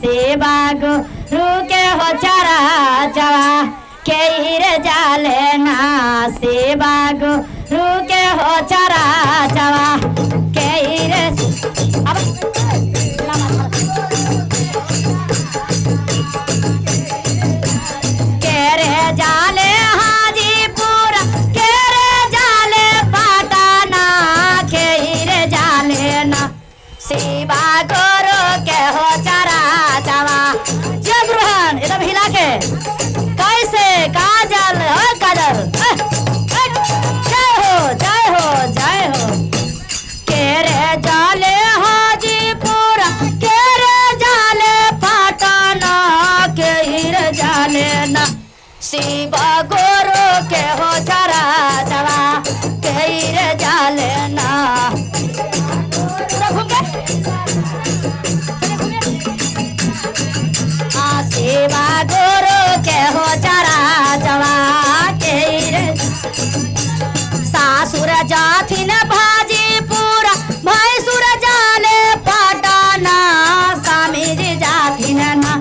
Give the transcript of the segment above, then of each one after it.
सेवा गुरु के हो चरा चवा के जाले ना सेवा गुरु के हो चरा चवा के केरे जाले हाजीपुर केरे जाले पटना के जाले ना सेवा गुरु के हो चरा चवा जगरुहन एकदम हिला के कैसे काजल हो काजल जय हो जय हो जय हो केरे जाले हाजीपुर केरे जाले पटना के जाले ना शिवा गुरु के हो चरा चवा के जाले ना सेवा गुरु के हो चरा चवा के सासुर जाथिन भाजीपुर भैंसुर जाले पटना स्वामी जी जाथिन ना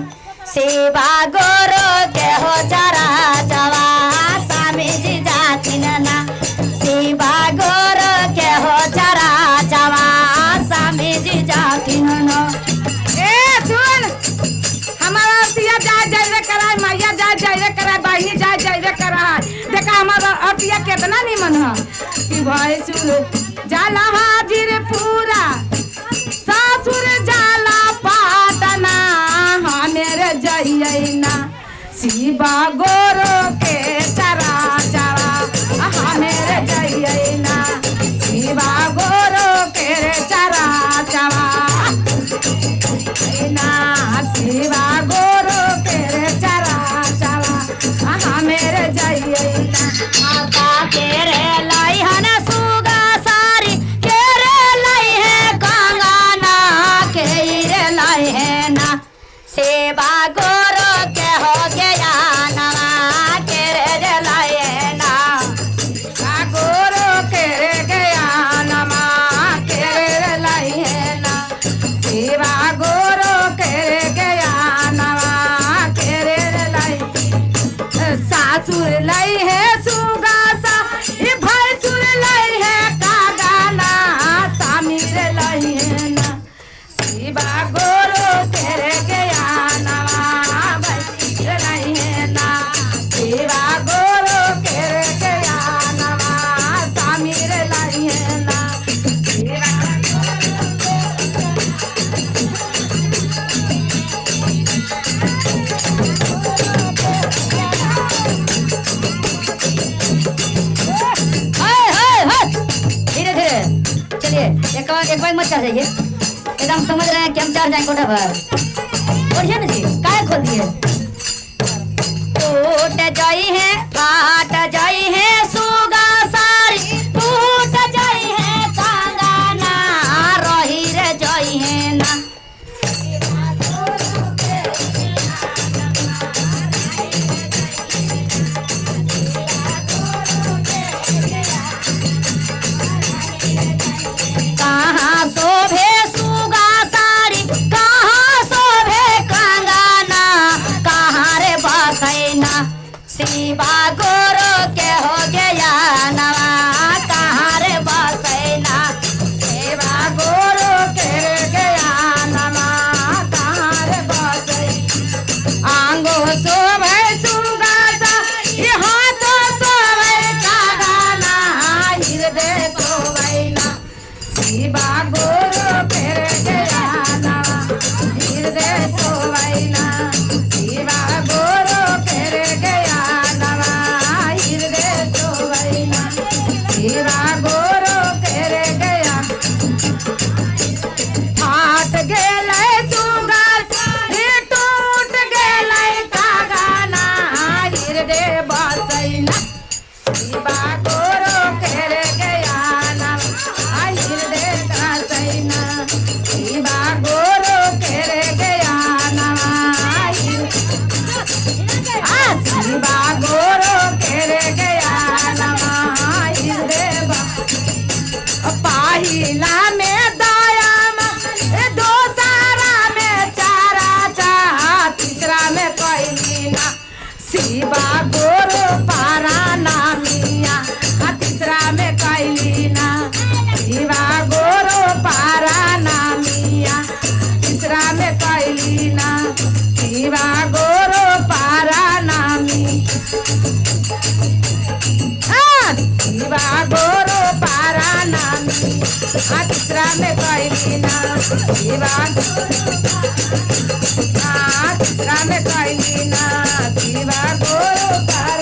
सेवा गुरु के हो चरा चवा स्वामी जी जाथिन ना सेवा गुरु के हो चरा चवा स्वामी जी जाथिन ना अतिया कितना निमन है कि भाई सुन जाला हाजिर पूरा सासुर जाला पाटना हमेरे जइना शिवा गुरु के चरा चरा हमेरे जइना शिवा गुरु के चरा चरा शिवा गुरु के चरा चरा हमेरे जइना केरे लाई हन सुगा सारी केरे लाई है कंगना केरे लाई है ना सेवा गुरु के हो गया ना केरे लाई है ना गुरु केरे गया नमा केरे लाई है ना सेवा गुरु केरे गया नमा केरे लाई सासुर लाई है सुगा भैंसुर लाई है कागाना सामीर लाई है ना शिवा गुरु तेरे गया नवा भैंसुर लाई है ना शिवा गुरु तेरे गया नवा सामीर लाई है ना एक बार मत चढ़ जाइए एकदम समझ रहे हैं कि हम चढ़ जाएंगे कोठा पर बढ़िया ना जी काय खोल दिए टूट जाई है फाट जाई है सुगा सारी टूट जाई है कंगना रही रे जाई है ना कहाँ शोभे सुगा सारी कहाँ शोभे कंगना कहाँ रे बसैना शिवा गुरु कैली ना सेवा तीसरा में कैली ना सेवा गोरो कर